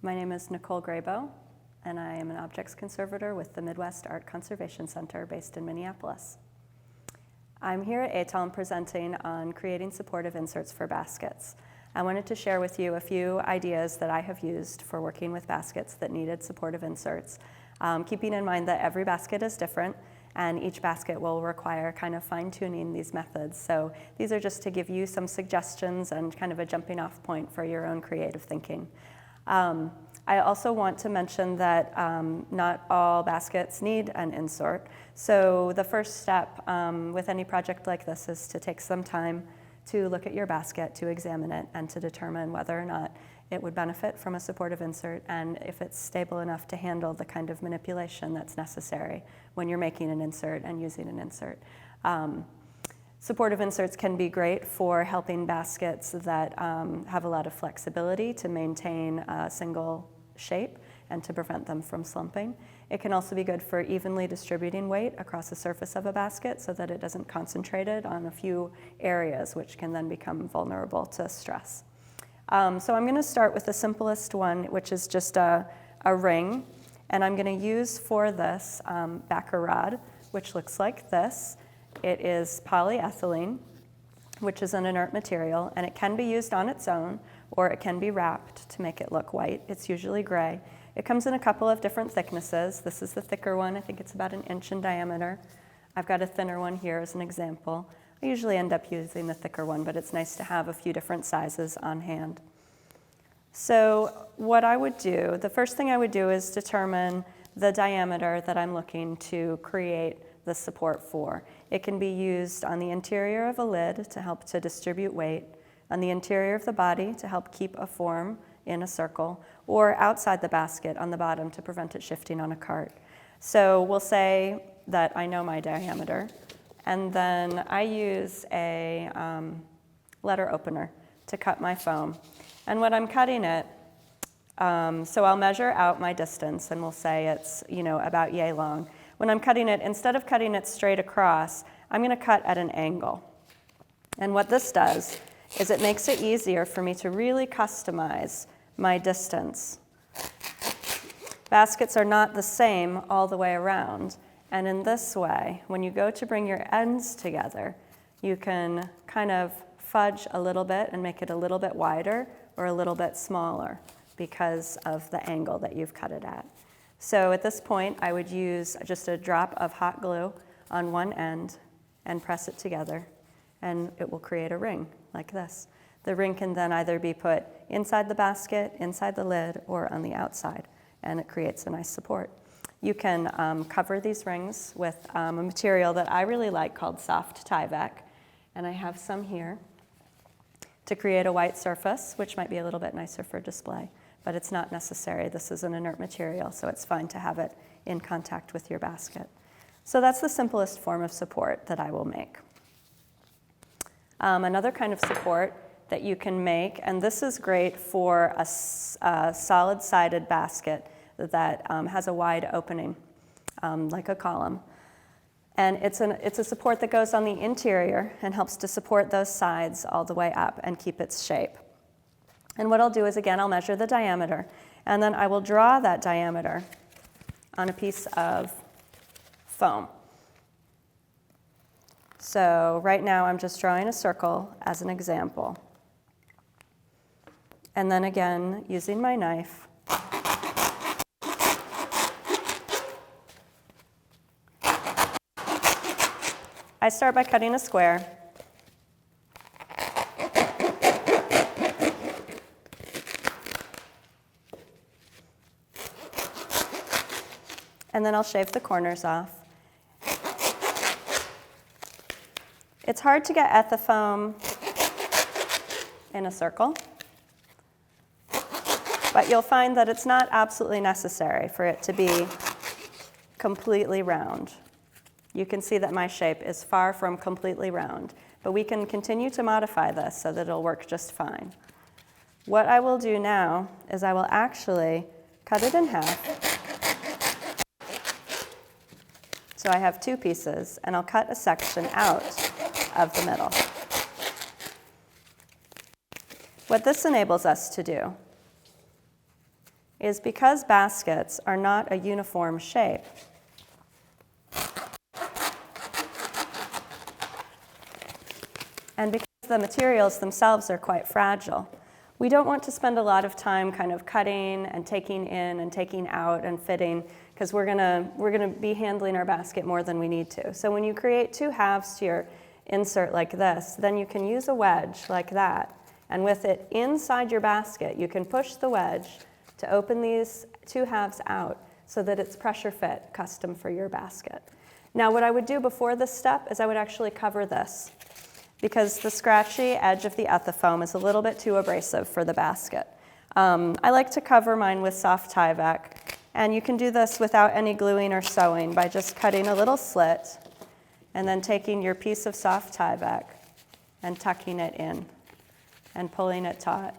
My name is Nicole Grabow, and I am an objects conservator with the Midwest Art Conservation Center based in Minneapolis. I'm here at ATALM presenting on creating supportive inserts for baskets. I wanted to share with you a few ideas that I have used for working with baskets that needed supportive inserts, keeping in mind that every basket is different and each basket will require kind of fine-tuning these methods. So these are just to give you some suggestions and kind of a jumping off point for your own creative thinking. I also want to mention that not all baskets need an insert. So the first step with any project like this is to take some time to look at your basket, to examine it, and to determine whether or not it would benefit from a supportive insert and if it's stable enough to handle the kind of manipulation that's necessary when you're making an insert and using an insert. Supportive inserts can be great for helping baskets that have a lot of flexibility to maintain a single shape and to prevent them from slumping. It can also be good for evenly distributing weight across the surface of a basket so that it doesn't concentrate it on a few areas, which can then become vulnerable to stress. So I'm going to start with the simplest one, which is just a ring. And I'm going to use for this backer rod, which looks like this. It is polyethylene, which is an inert material, and it can be used on its own, or it can be wrapped to make it look white. It's usually gray. It comes in a couple of different thicknesses. This is the thicker one. I think it's about 1 inch in diameter. I've got a thinner one here as an example. I usually end up using the thicker one, but it's nice to have a few different sizes on hand. So what I would do, the first thing I would do is determine the diameter that I'm looking to create the support for. It can be used on the interior of a lid to help to distribute weight, on the interior of the body to help keep a form in a circle, or outside the basket on the bottom to prevent it shifting on a cart. So we'll say that I know my diameter, and then I use a letter opener to cut my foam. And when I'm cutting it, so I'll measure out my distance, and we'll say it's about yay long. When I'm cutting it, instead of cutting it straight across, I'm going to cut at an angle. And what this does is it makes it easier for me to really customize my distance. Baskets are not the same all the way around. And in this way, when you go to bring your ends together, you can kind of fudge a little bit and make it a little bit wider or a little bit smaller because of the angle that you've cut it at. So at this point, I would use just a drop of hot glue on one end and press it together, and it will create a ring like this. The ring can then either be put inside the basket, inside the lid, or on the outside, and it creates a nice support. You can cover these rings with a material that I really like called soft Tyvek, and I have some here to create a white surface, which might be a little bit nicer for display. But it's not necessary. This is an inert material, so it's fine to have it in contact with your basket. So that's the simplest form of support that I will make. Another kind of support that you can make, and this is great for a solid-sided basket that has a wide opening, like a column. And it's a support that goes on the interior and helps to support those sides all the way up and keep its shape. And what I'll do is, again, I'll measure the diameter, and then I will draw that diameter on a piece of foam. So right now I'm just drawing a circle as an example. And then again, using my knife, I start by cutting a square. And then I'll shave the corners off. It's hard to get ethafoam in a circle, but you'll find that it's not absolutely necessary for it to be completely round. You can see that my shape is far from completely round, but we can continue to modify this so that it'll work just fine. What I will do now is I will actually cut it in half. So I have two pieces, and I'll cut a section out of the middle. What this enables us to do is because baskets are not a uniform shape, and because the materials themselves are quite fragile, we don't want to spend a lot of time kind of cutting and taking in and taking out and fitting, because we're gonna be handling our basket more than we need to. So when you create two halves to your insert like this, then you can use a wedge like that, and with it inside your basket, you can push the wedge to open these two halves out so that it's pressure fit, custom for your basket. Now what I would do before this step is I would actually cover this, because the scratchy edge of the ethafoam is a little bit too abrasive for the basket. I like to cover mine with soft Tyvek, and you can do this without any gluing or sewing by just cutting a little slit and then taking your piece of soft Tyvek and tucking it in and pulling it taut.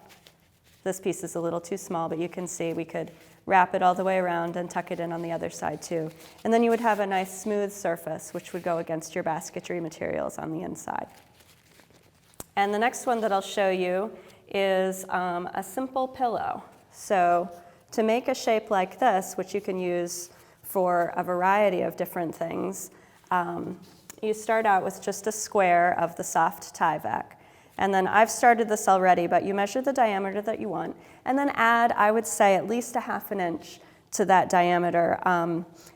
This piece is a little too small, but you can see we could wrap it all the way around and tuck it in on the other side too. And then you would have a nice smooth surface which would go against your basketry materials on the inside. And the next one that I'll show you is a simple pillow. So to make a shape like this, which you can use for a variety of different things, you start out with just a square of the soft Tyvek. And then I've started this already, but you measure the diameter that you want, and then add, I would say, at least a ½ inch to that diameter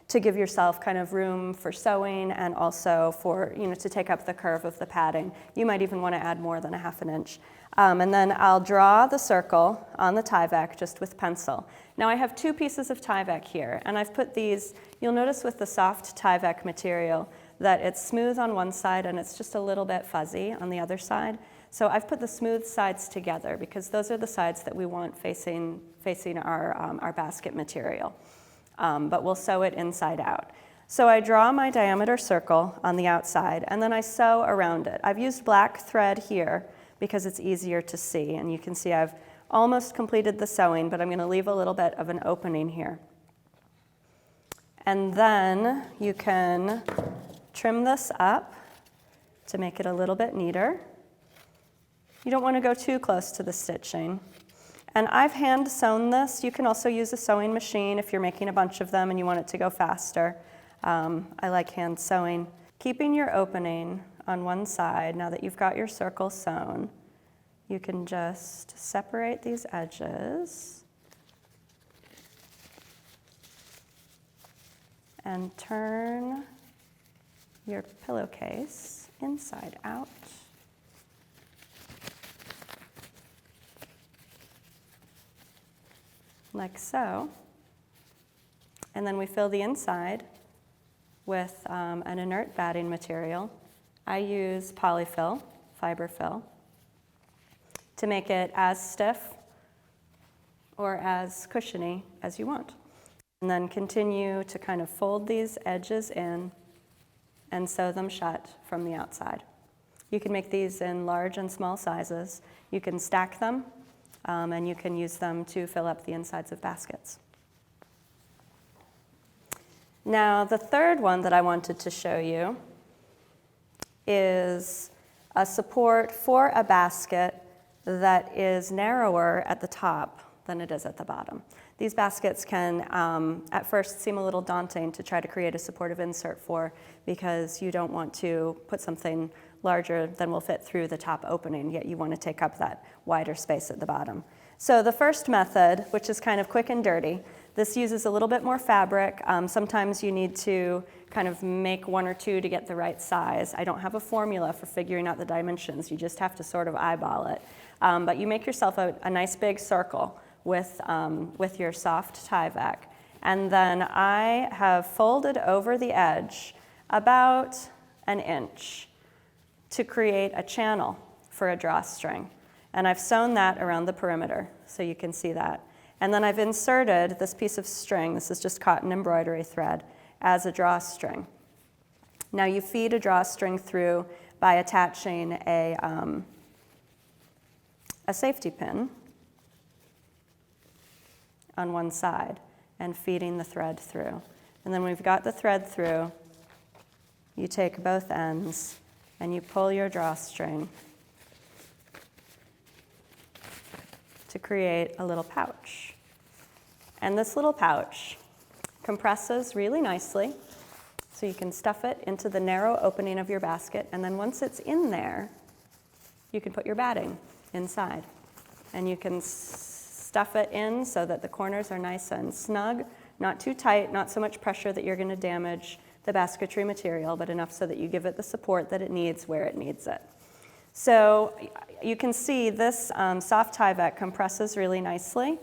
to give yourself kind of room for sewing and also for, to take up the curve of the padding. You might even want to add more than a ½ inch. And then I'll draw the circle on the Tyvek just with pencil. Now I have two pieces of Tyvek here, and I've put these, you'll notice with the soft Tyvek material that it's smooth on one side and it's just a little bit fuzzy on the other side. So I've put the smooth sides together because those are the sides that we want facing our basket material. But we'll sew it inside out. So I draw my diameter circle on the outside and then I sew around it. I've used black thread here because it's easier to see, and you can see I've almost completed the sewing, but I'm going to leave a little bit of an opening here. And then you can trim this up to make it a little bit neater. You don't want to go too close to the stitching. And I've hand sewn this. You can also use a sewing machine if you're making a bunch of them and you want it to go faster. I like hand sewing. Keeping your opening on one side, now that you've got your circle sewn, you can just separate these edges and turn your pillowcase inside out. Like so. And then we fill the inside with an inert batting material. I use polyfill, fiber fill, to make it as stiff or as cushiony as you want. And then continue to kind of fold these edges in and sew them shut from the outside. You can make these in large and small sizes. You can stack them, and you can use them to fill up the insides of baskets. Now, the third one that I wanted to show you is a support for a basket that is narrower at the top than it is at the bottom. These baskets can, at first, seem a little daunting to try to create a supportive insert for, because you don't want to put something larger than will fit through the top opening, yet you want to take up that wider space at the bottom. So the first method, which is kind of quick and dirty, this uses a little bit more fabric. Sometimes you need to kind of make one or two to get the right size. I don't have a formula for figuring out the dimensions. You just have to sort of eyeball it. But you make yourself a nice big circle with your soft Tyvek. And then I have folded over the edge about an inch to create a channel for a drawstring. And I've sewn that around the perimeter, so you can see that. And then I've inserted this piece of string, this is just cotton embroidery thread, as a drawstring. Now you feed a drawstring through by attaching a safety pin on one side and feeding the thread through. And then when we've got the thread through, you take both ends and you pull your drawstring to create a little pouch. And this little pouch compresses really nicely, so you can stuff it into the narrow opening of your basket, and then once it's in there, you can put your batting inside. And you can stuff it in so that the corners are nice and snug, not too tight, not so much pressure that you're going to damage the basketry material, but enough so that you give it the support that it needs where it needs it. So you can see this soft Tyvek compresses really nicely,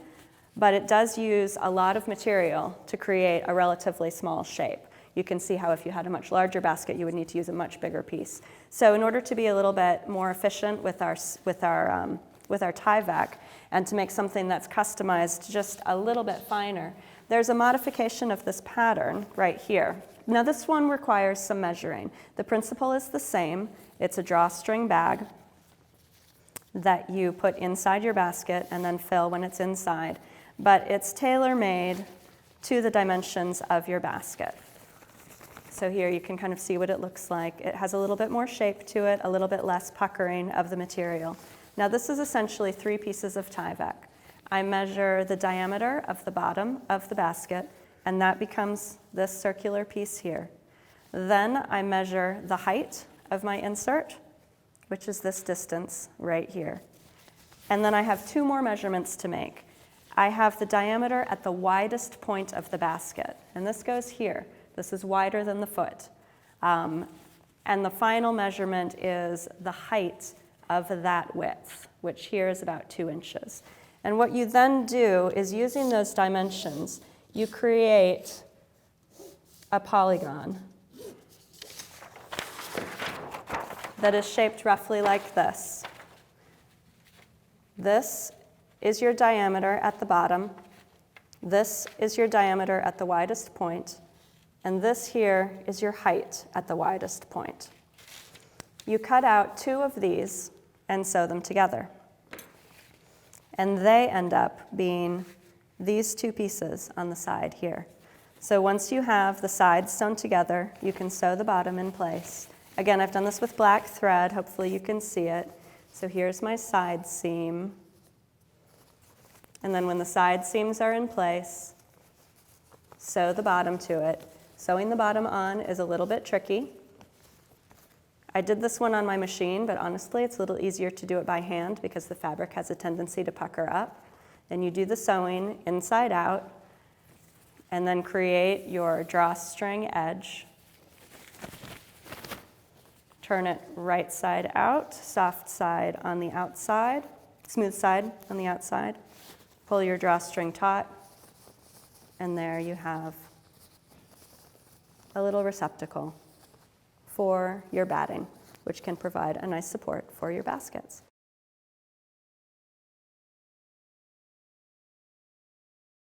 but it does use a lot of material to create a relatively small shape. You can see how if you had a much larger basket, you would need to use a much bigger piece. So in order to be a little bit more efficient with our Tyvek and to make something that's customized just a little bit finer, there's a modification of this pattern right here. Now this one requires some measuring. The principle is the same. It's a drawstring bag that you put inside your basket and then fill when it's inside, but it's tailor-made to the dimensions of your basket. So here you can kind of see what it looks like. It has a little bit more shape to it, a little bit less puckering of the material. Now this is essentially 3 pieces of Tyvek. I measure the diameter of the bottom of the basket, and that becomes this circular piece here. Then I measure the height of my insert, which is this distance right here. And then I have 2 more measurements to make. I have the diameter at the widest point of the basket, and this goes here. This is wider than the foot. And the final measurement is the height of that width, which here is about 2 inches. And what you then do is, using those dimensions, you create a polygon that is shaped roughly like this. This is your diameter at the bottom. This is your diameter at the widest point. And this here is your height at the widest point. You cut out 2 of these and sew them together. And they end up being these 2 pieces on the side here. So once you have the sides sewn together, you can sew the bottom in place. Again, I've done this with black thread. Hopefully you can see it. So here's my side seam. And then when the side seams are in place, sew the bottom to it. Sewing the bottom on is a little bit tricky. I did this one on my machine, but honestly, it's a little easier to do it by hand because the fabric has a tendency to pucker up. And you do the sewing inside out, and then create your drawstring edge. Turn it right side out, soft side on the outside, smooth side on the outside. Pull your drawstring taut, and there you have a little receptacle for your batting, which can provide a nice support for your baskets.